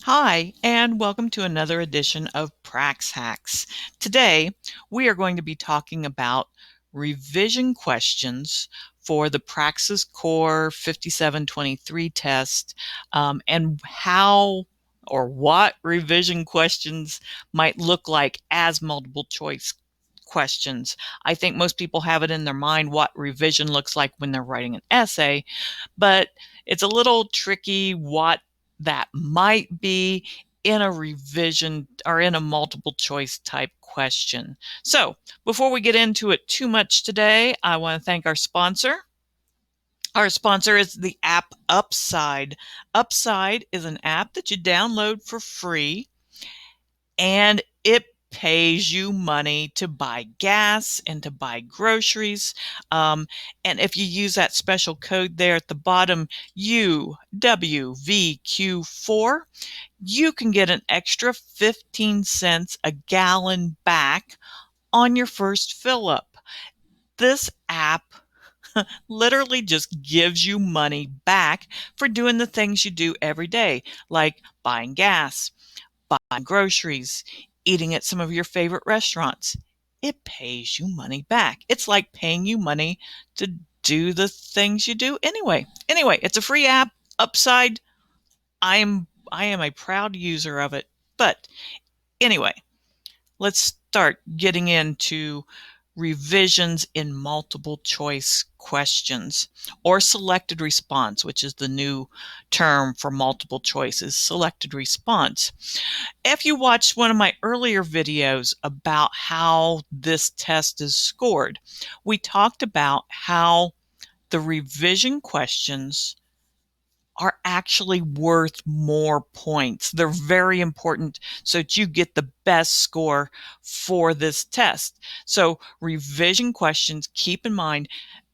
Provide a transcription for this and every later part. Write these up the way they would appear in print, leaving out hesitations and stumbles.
Hi, and welcome to another edition of PraxHacks. Today, we are going to be talking about revision questions for the Praxis Core 5723 test, and how or what revision questions might look like as multiple choice questions. I think most people have it in their mind what revision looks like when they're writing an essay, but it's a little tricky what that might be in a revision or in a multiple choice type question. So before we get into it too much today, I want to thank our sponsor. Our sponsor is the app Upside. Upside is an app that you download for free, and it pays you money to buy gas and to buy groceries. And if you use that special code there at the bottom, UWVQ4, you can get an extra 15 cents a gallon back on your first fill up. This app literally just gives you money back for doing the things you do every day, like buying gas, buying groceries, eating at some of your favorite restaurants. It pays you money back. It's like paying you money to do the things you do anyway. Anyway, it's a free app. Upside, I am a proud user of it. But anyway, let's start getting into revisions in multiple choice questions, or selected response, which is the new term for multiple choices, selected response. If you watched one of my earlier videos about how this test is scored, we talked about how the revision questions are actually worth more points. They're very important so that you get the best score for this test. So revision questions, keep in mind,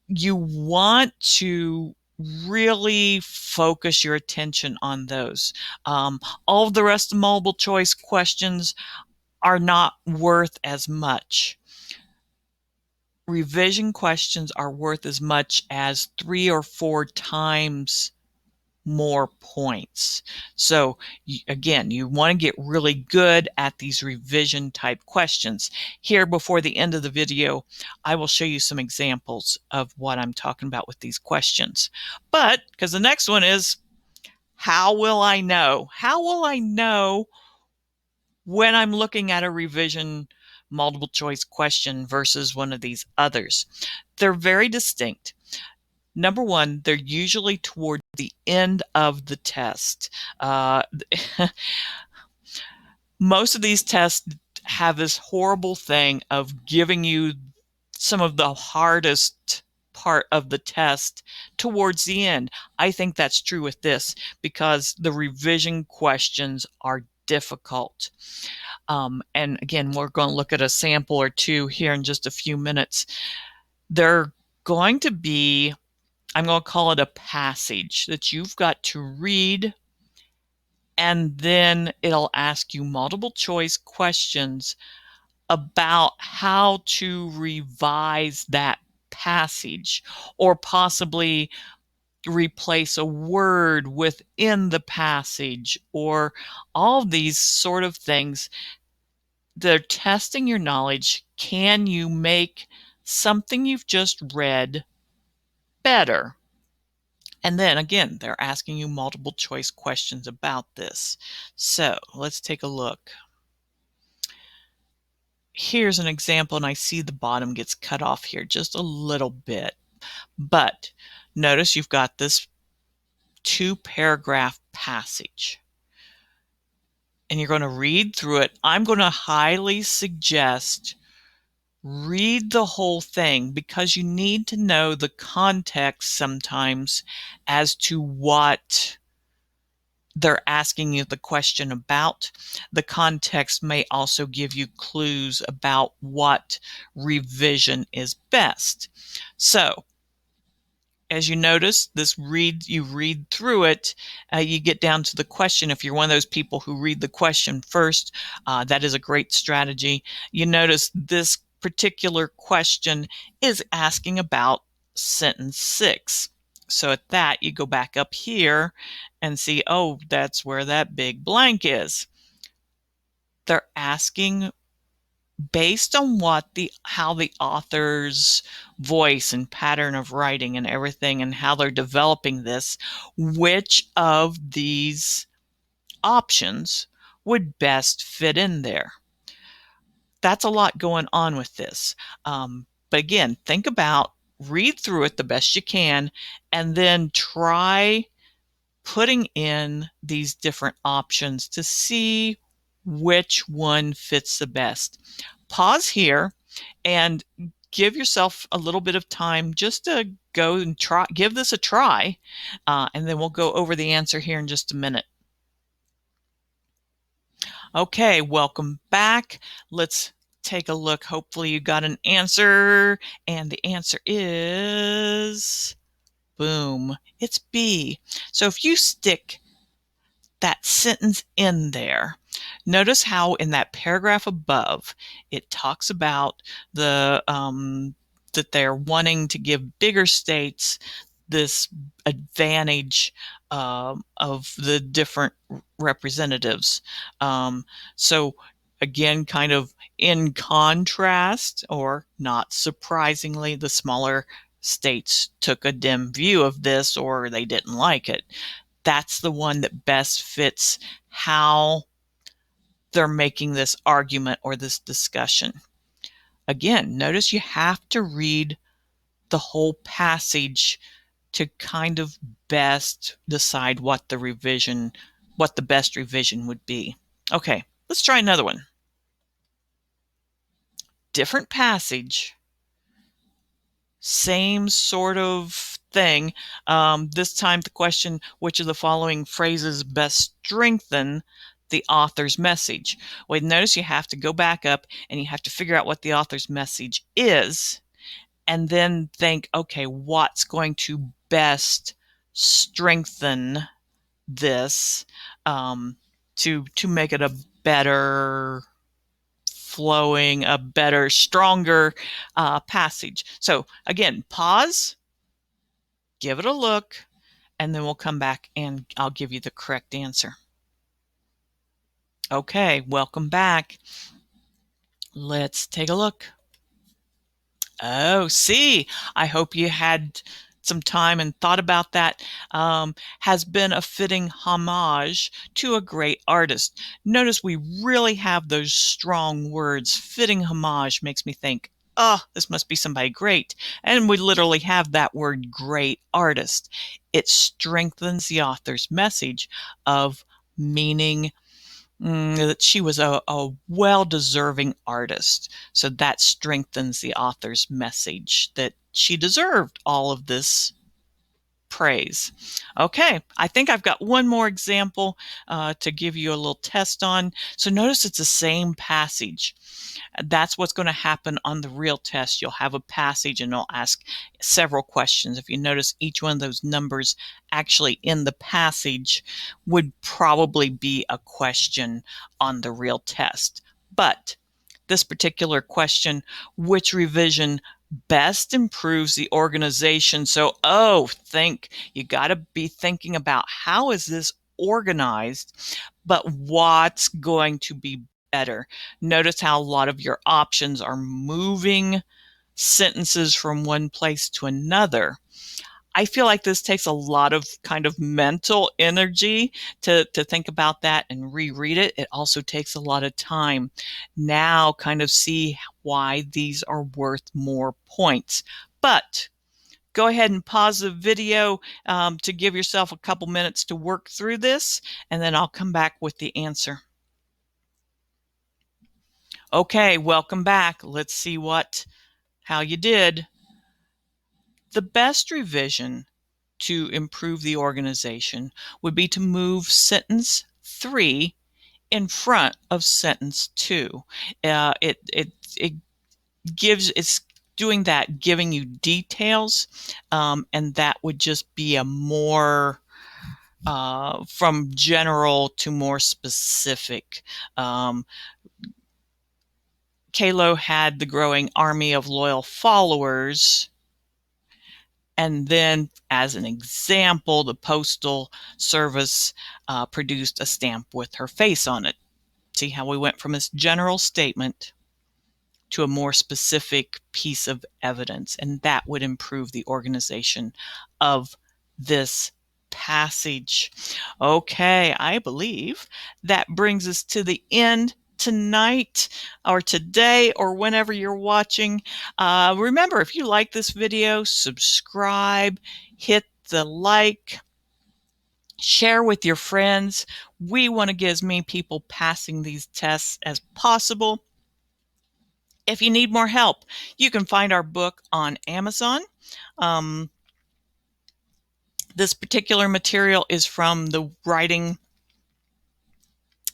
you want to really focus your attention on those. All of the rest of multiple choice questions are not worth as much. Revision questions are worth as much as 3 or 4 times more points. So again, you want to get really good at these revision type questions. Here before the end of the video, I will show you some examples of what I'm talking about with these questions. But because the next one is, how will I know? How will I know when I'm looking at a revision multiple choice question versus one of these others? They're very distinct. Number one, they're usually toward the end of the test. Uh, most of these tests have this horrible thing of giving you some of the hardest part of the test towards the end. I think that's true with this because the revision questions are difficult. And again, we're going to look at a sample or two here in just a few minutes. They're going to be, I'm going to call it a passage that you've got to read, and then it'll ask you multiple choice questions about how to revise that passage, or possibly replace a word within the passage, or all of these sort of things. They're testing your knowledge. Can you make something you've just read better? And then again, they're asking you multiple choice questions about this. So let's take a look. Here's an example, and I see the bottom gets cut off here just a little bit. But notice you've got this 2-paragraph passage. And you're going to read through it. I'm going to highly suggest read the whole thing, because you need to know the context sometimes as to what they're asking you the question about. The context may also give you clues about what revision is best. So as you notice, you read through it, you get down to the question. If you're one of those people who read the question first, that is a great strategy. You notice this particular question is asking about sentence 6. So at that, you go back up here and see, oh, that's where that big blank is. They're asking based on how the author's voice and pattern of writing and everything and how they're developing this, which of these options would best fit in there. That's a lot going on with this. But again, read through it the best you can, and then try putting in these different options to see which one fits the best. Pause here and give yourself a little bit of time just to go and give this a try, and then we'll go over the answer here in just a minute. Okay, welcome back. Let's take a look. Hopefully you got an answer, and the answer is, boom, it's B. So if you stick that sentence in there, notice how in that paragraph above, it talks about that they're wanting to give bigger states this advantage of the different representatives. So again, kind of in contrast, or not surprisingly, the smaller states took a dim view of this, or they didn't like it. That's the one that best fits how they're making this argument or this discussion. Again, notice you have to read the whole passage to kind of best decide what the best revision would be. Okay, let's try another one. Different passage, same sort of thing. This time the question, which of the following phrases best strengthen the author's message? Well, notice you have to go back up and you have to figure out what the author's message is, and then think, okay, what's going to best strengthen this to make it a better flowing, a better, stronger passage. So again, pause, give it a look, and then we'll come back and I'll give you the correct answer. Okay, welcome back. Let's take a look. Oh, see, I hope you had some time and thought about that. Has been a fitting homage to a great artist. Notice we really have those strong words. Fitting homage makes me think, oh, this must be somebody great. And we literally have that word, great artist. It strengthens the author's message of meaning that she was a well-deserving artist. So that strengthens the author's message that she deserved all of this praise. Okay, I think I've got one more example to give you a little test on. So notice it's the same passage. That's what's going to happen on the real test. You'll have a passage and it'll ask several questions. If you notice, each one of those numbers actually in the passage would probably be a question on the real test. But this particular question, which revision best improves the organization? So, you got to be thinking about how is this organized, but what's going to be better. Notice how a lot of your options are moving sentences from one place to another. I feel like this takes a lot of kind of mental energy to think about that and reread it. It also takes a lot of time. Now kind of see why these are worth more points. But go ahead and pause the video to give yourself a couple minutes to work through this, and then I'll come back with the answer. Okay, welcome back. Let's see how you did. The best revision to improve the organization would be to move sentence 3 in front of sentence 2. It's doing that, giving you details, and that would just be a more from general to more specific. Kalo had the growing army of loyal followers. And then, as an example, the Postal Service produced a stamp with her face on it. See how we went from this general statement to a more specific piece of evidence, and that would improve the organization of this passage. Okay, I believe that brings us to the end tonight or today or whenever you're watching. Remember, if you like this video, subscribe, hit the like, share with your friends. We want to get as many people passing these tests as possible. If you need more help, you can find our book on Amazon. This particular material is from the Writing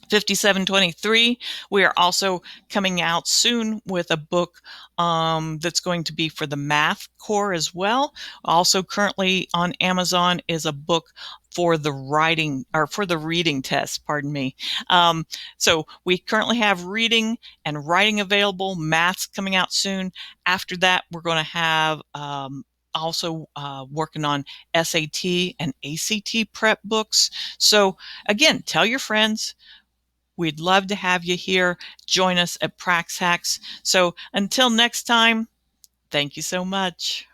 5723. We are also coming out soon with a book that's going to be for the math core as well. Also currently on Amazon is a book for the writing or for the reading test, pardon me. So we currently have reading and writing available. Math's coming out soon. After that, we're going to have also working on SAT and ACT prep books. So again, tell your friends. We'd love to have you here. Join us at PraxHacks. So until next time, thank you so much.